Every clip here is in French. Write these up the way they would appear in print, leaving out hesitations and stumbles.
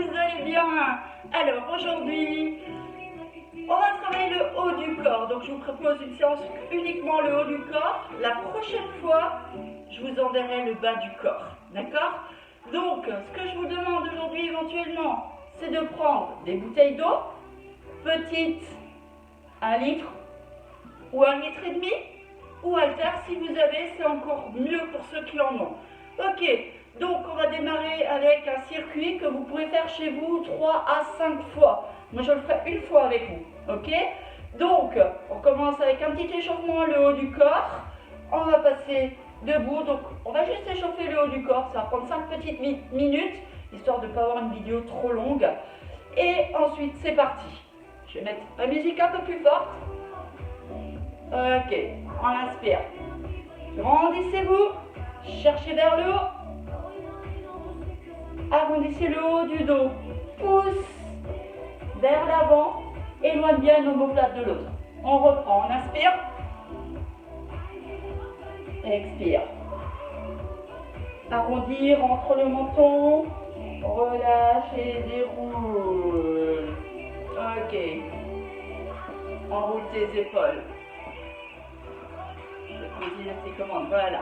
vous allez bien? Alors aujourd'hui, on va travailler le haut du corps. Donc je vous propose une séance uniquement le haut du corps. La prochaine fois, je vous enverrai le bas du corps. D'accord? Donc ce que je vous demande aujourd'hui éventuellement, c'est de prendre des bouteilles d'eau, petites, 1 litre ou 1,5 litre, ou haltère si vous avez, c'est encore mieux pour ceux qui en ont. Ok, donc on va démarrer avec un circuit que vous pouvez faire chez vous 3 à 5 fois. Moi je le ferai une fois avec vous, ok? Donc on commence avec un petit échauffement le haut du corps. On va passer debout, donc on va juste échauffer le haut du corps, ça va prendre 5 petites minutes, histoire de ne pas avoir une vidéo trop longue. Et ensuite c'est parti. Je vais mettre ma musique un peu plus forte. Ok, on inspire. Grandissez-vous, cherchez vers le haut. Arrondissez le haut du dos. Pousse vers l'avant. Éloigne bien l'omoplate de l'autre. On reprend, on inspire. Expire. Arrondir entre le menton. Relâche et déroule. Ok. Enroule tes épaules. Poser la télécommande, voilà.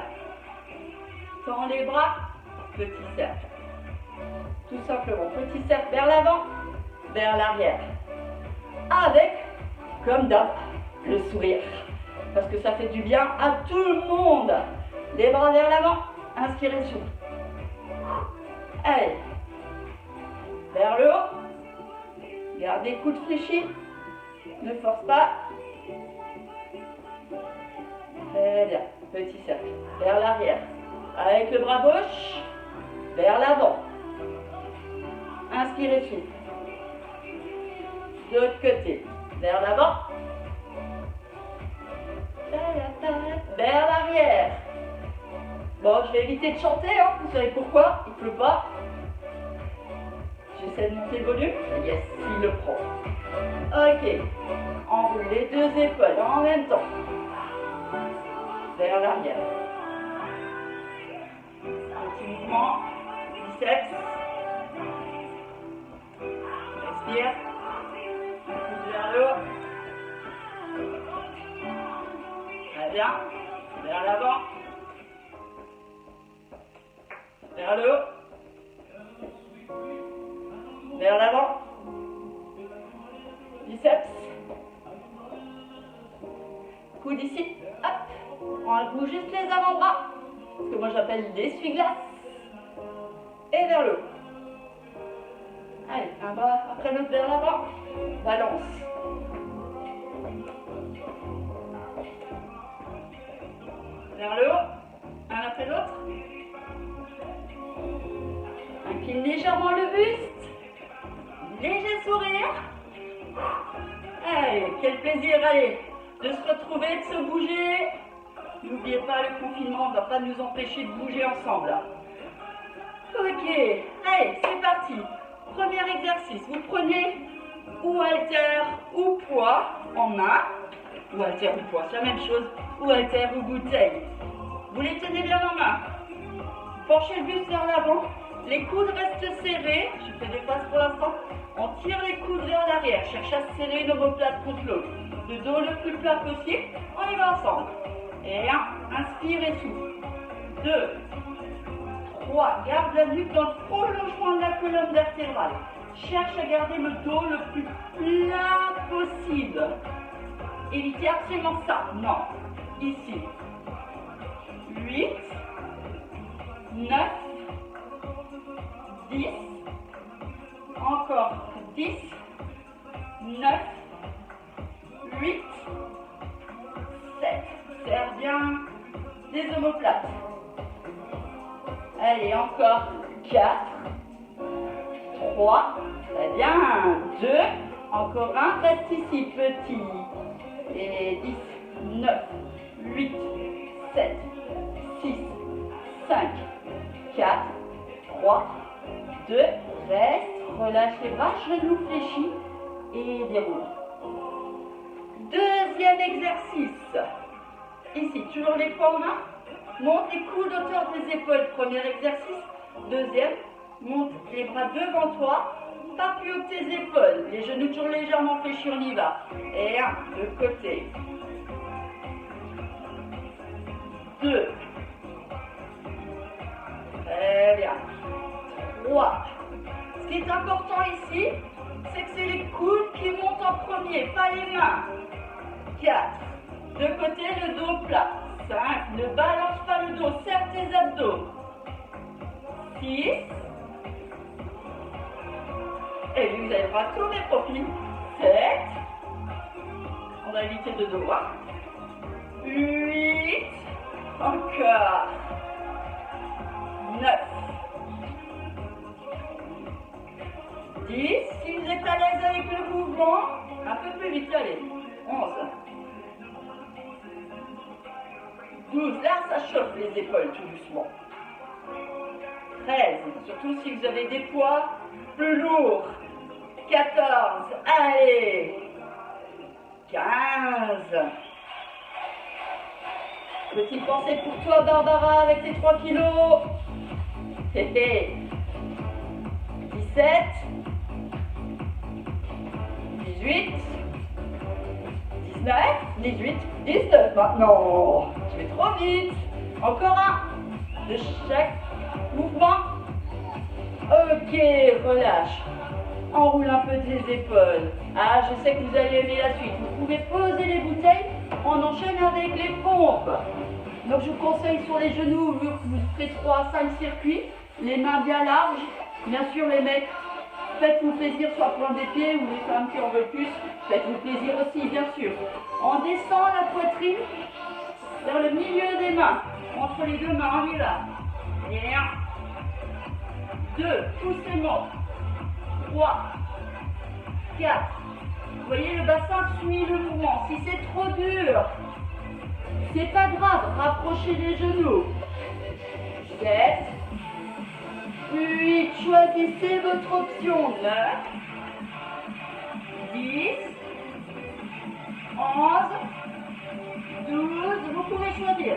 Tends les bras, petit cercle. Tout simplement, petit cercle vers l'avant, vers l'arrière. Avec, comme d'hab, le sourire. Parce que ça fait du bien à tout le monde. Les bras vers l'avant, inspirez, souffle. Allez. Vers le haut. Gardez le coude fléchi. Ne force pas. Très bien, petit cercle, vers l'arrière, avec le bras gauche, vers l'avant. Inspirez, souffle. De l'autre côté, vers l'avant, vers l'arrière. Bon, je vais éviter de chanter, hein. Vous savez pourquoi? Il ne pleut pas. J'essaie de monter le volume. Yes, il le prend. Ok, enroule les deux épaules en même temps. Vers l'arrière. Petit mouvement. Biceps. Respire. Pousse vers le haut. Très bien. Vers l'avant. Vers le haut. Vers l'avant. Biceps. Coude ici. Hop. On bouge juste les avant-bras, ce que moi j'appelle l'essuie-glace, et vers le haut. Allez, un bras après l'autre vers l'avant, balance. Vers le haut, un après l'autre. Incline légèrement le buste, léger sourire. Allez, quel plaisir, allez, de se retrouver, de se bouger. N'oubliez pas, le confinement ne va pas nous empêcher de bouger ensemble. Ok, allez, c'est parti. Premier exercice, vous prenez ou haltère ou poids en main, ou haltère ou poids, c'est la même chose, ou haltère ou bouteille. Vous les tenez bien en main. Penchez le buste vers l'avant, les coudes restent serrés, je fais des passes pour l'instant. On tire les coudes vers l'arrière, cherche à serrer l'omoplate contre l'autre. Le dos le plus plat possible, on y va ensemble. Et 1, inspire et souffle. 2, 3, garde la nuque dans le prolongement de la colonne vertébrale. Cherche à garder le dos le plus plat possible. Évitez absolument ça. Non. Ici. 8, 9, 10. Encore 10, 9, 8, 7. Serre bien des omoplates. Allez, encore 4, 3, très bien, 2, encore un, reste ici, petit. Et 10, 9, 8, 7, 6, 5, 4, 3, 2, reste, relâche les bras, genoux fléchis et déroule. Deuxième exercice. Ici, toujours les poings en main. Monte les coudes hauteur des épaules. Premier exercice. Deuxième, monte les bras devant toi. pas plus haut que tes épaules. Les genoux toujours légèrement fléchis, on y va. Et 1, de côté. 2. Très bien. 3. Ce qui est important ici, c'est que c'est les coudes qui montent en premier, pas les mains. 4. De côté, le dos plat. 5. Ne balance pas le dos, serre tes abdos. 6. Et vous allez voir tous les profils. 7. On va éviter de dos. 8. Encore. 9. 10. Si vous êtes à l'aise avec le mouvement, un peu plus vite, allez. 11. 12. Là, ça chauffe les épaules tout doucement. 13. Surtout si vous avez des poids plus lourds. 14. Allez. 15. Petite pensée pour toi, Barbara, avec tes 3 kilos. 17. 18. 19. 18. 19. Maintenant, tu es trop vite. Encore un. De chaque mouvement. Ok, relâche. Enroule un peu tes épaules. Ah, je sais que vous allez aimer la suite. Vous pouvez poser les bouteilles. On enchaîne avec les pompes. Donc je vous conseille sur les genoux, vu que vous ferez 3 à 5 circuits, les mains bien larges. Bien sûr les mecs, faites-vous plaisir sur la pointe des pieds, ou les femmes qui en veulent plus, faites-vous plaisir aussi bien sûr. On descend la poitrine vers le milieu des mains. Entre les deux mains, on y va. Et 1, 2, poussément. 3, 4. Vous voyez, le bassin suit le mouvement. Si c'est trop dur, c'est pas grave, rapprochez les genoux. 7, 8, choisissez votre option. 9, 10, 11, 12, vous pouvez choisir.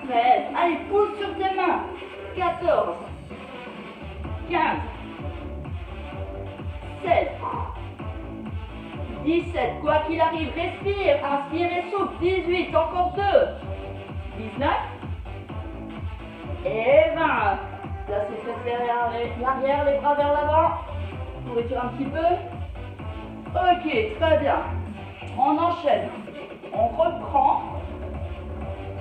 13, allez, pousse sur tes mains. 14, 15, 16, 17, quoi qu'il arrive, respire, inspire et souffle. 18, encore 2, 19 et 20. Là, c'est fait derrière l'arrière, les bras vers l'avant. Vous retirez un petit peu. Ok, très bien. On enchaîne. On reprend.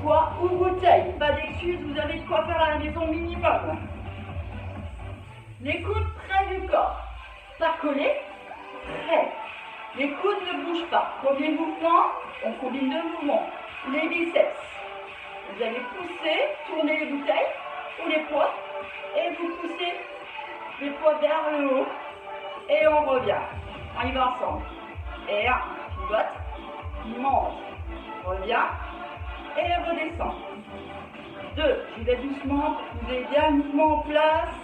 Poids ou bouteille. Pas d'excuses, vous avez de quoi faire à la maison minimum. Les coudes près du corps. Pas collés, près. Les coudes ne bougent pas. Combien de mouvements? On combine 2 mouvements. Les biceps. Vous allez pousser, tourner les bouteilles ou les poids. Et vous poussez les poids vers le haut. Et on revient. On y va ensemble. Et 1, pivote, monte, revient et redescend. 2, je vais doucement, vous avez bien le mouvement en place.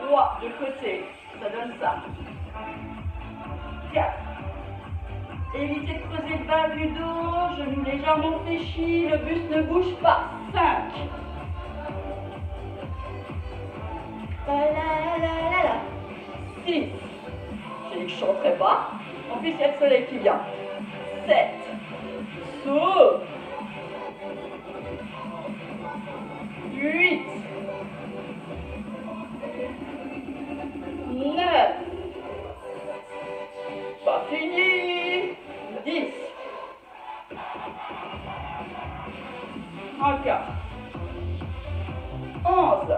3, de côté, ça donne ça. 4. Évitez de creuser le bas du dos, genoux légèrement fléchis, le buste ne bouge pas. 5. 6. J'ai dit que je ne chanterai pas. En plus, il y a le soleil qui vient. 7. Souffle. 8. 9. Pas fini. 10. Encore. 11.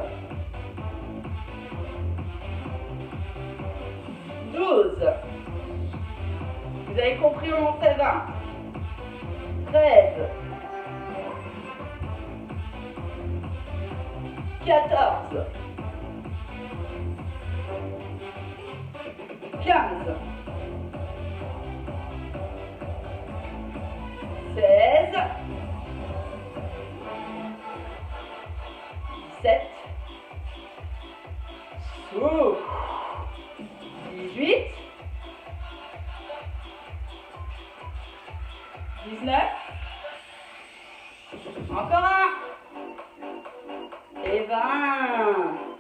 12. Vous avez compris, on en fait 20. 13. 14. 15. 16. 17. Souffle. 18. 19. Encore un. Et 20.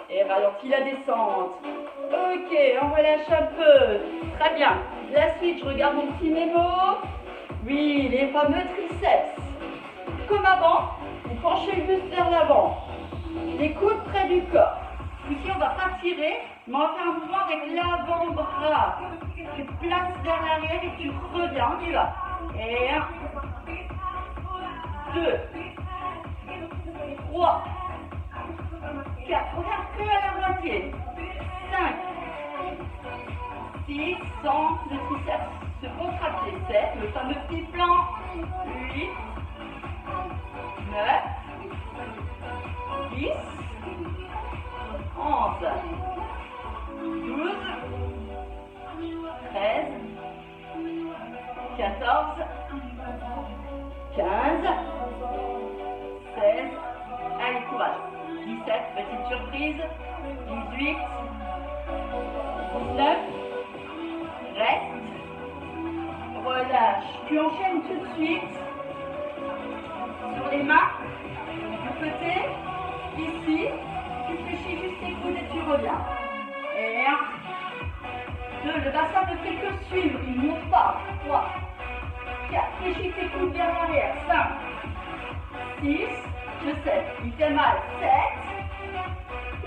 Et ralentis la descente. Ok, on relâche un peu. Très bien. La suite, je regarde mon petit mémo. Oui, les fameux triceps. Comme avant, vous penchez le buste vers l'avant. Les coudes près du corps. Ici, on ne va pas tirer, mais on va faire un mouvement avec l'avant-bras. Tu places vers l'arrière et tu reviens. On y va. Et 1, 2, 3, 4. Regarde que à la moitié. 5, 6, sans le triceps se contracter. 7, le fameux petit plan. 8, 9, 10, 11, 12, 13, 14, 15, 16, allez courage, 17, petite surprise, 18, 19, reste, relâche, tu enchaînes tout de suite sur les mains, du côté, ici, tu fléchis juste tes coudes et tu reviens. Et 1, 2, le bassin ne fait que suivre, il ne monte pas. 3, 4, fléchis tes coudes vers l'arrière. 5, 6, je sais, il fait mal. 7,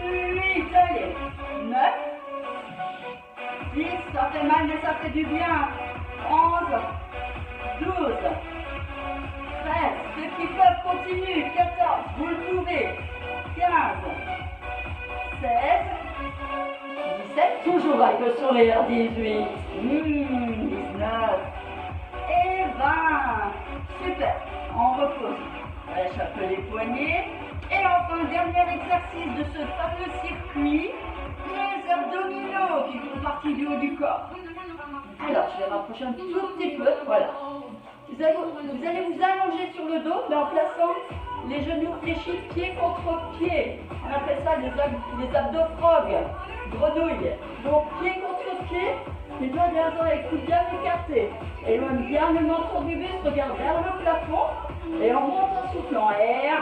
8, allez. 9, 10, ça fait mal mais ça fait du bien. 11, 12, 13, ceux qui peuvent continuent. 14, vous le pouvez. 15, 16, 17, toujours avec le sourire. 18, 19 et 20. Super, on repose. On lâche un peu les poignets. Et enfin, dernier exercice de ce fameux circuit, les abdominaux qui font partie du haut du corps. Alors, je vais rapprocher un tout petit peu, voilà. Vous allez vous allonger sur le dos, mais en plaçant les genoux fléchis pied contre pied. On appelle ça les abdos-frog, grenouilles. Donc, pied contre pied, les doigts derrière les coudes bien écartés. Éloigne bien le menton du buste, regarde vers le plafond. Et on monte en soufflant. Et 1,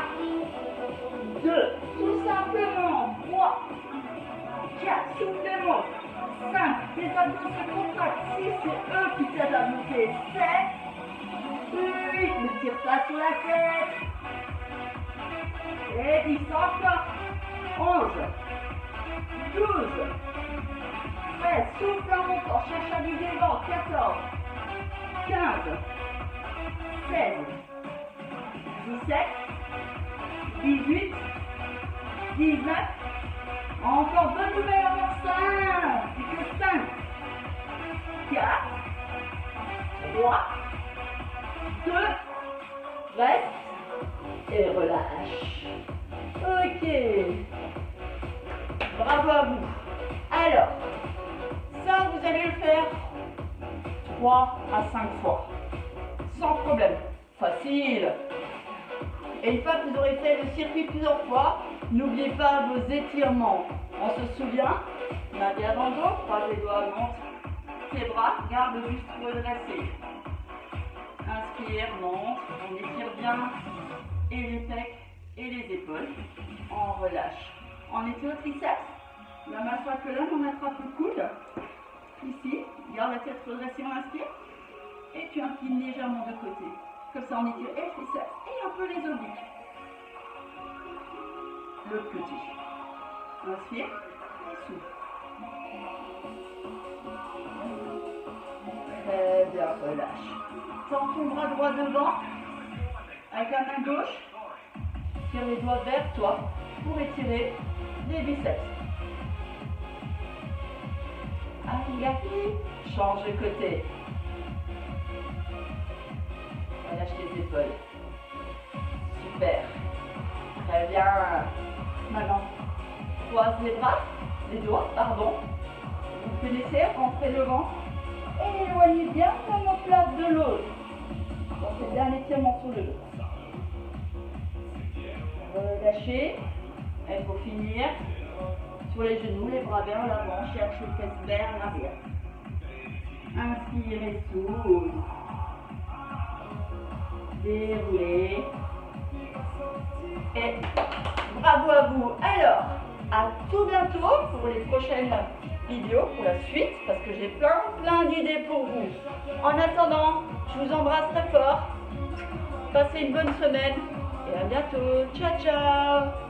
2, tout simplement. 3, 4, souffle monte. 5, les abdos se contractent. 6, c'est eux qui t'aident à monter. 7, 8, ne tire pas sur la tête. Et 10 encore. 11, 12, 13, souffle en montant, cherche à viser le ventre. 14, 15, 16, 17, 18, 19, encore deux nouvelles, encore 5, que 5, 4, 3, 2, reste et relâche. Ok, bravo à vous. Alors, ça vous allez le faire 3 à 5 fois, sans problème, facile. Et une fois que vous aurez fait le circuit plusieurs fois, n'oubliez pas vos étirements. On se souvient, main bien dans le dos, croise les doigts, monte tes bras, garde le buste redressé. Inspire, monte, on étire bien et les pecs et les épaules. On relâche. On étire le triceps, la main sur la colonne, on attrape le coude. Ici, garde la tête redressée, on inspire. Et tu inclines légèrement de côté. Comme ça, on étire et le triceps et un peu les obliques. Le petit. Inspire et souffle. Très bien, relâche. Tends ton bras droit devant. Avec la main gauche, tire les doigts vers toi pour étirer les biceps. Allez, change de côté. Relâche les épaules. Super. Très bien. Maintenant, croise les doigts, pardon. Vous laissez rentrer le ventre et éloignez bien l'omoplate de l'autre. Donc c'est bien l'étirement sur le dos. Relâchez. Et pour finir, sur les genoux, les bras vers l'avant, cherche les fesses vers l'arrière. Inspirez, souffle. Déroulez. Et bravo à vous. Alors, à tout bientôt pour les prochaines vidéo pour la suite parce que j'ai plein d'idées pour vous. En attendant, je vous embrasse très fort. Passez une bonne semaine et à bientôt. Ciao, ciao!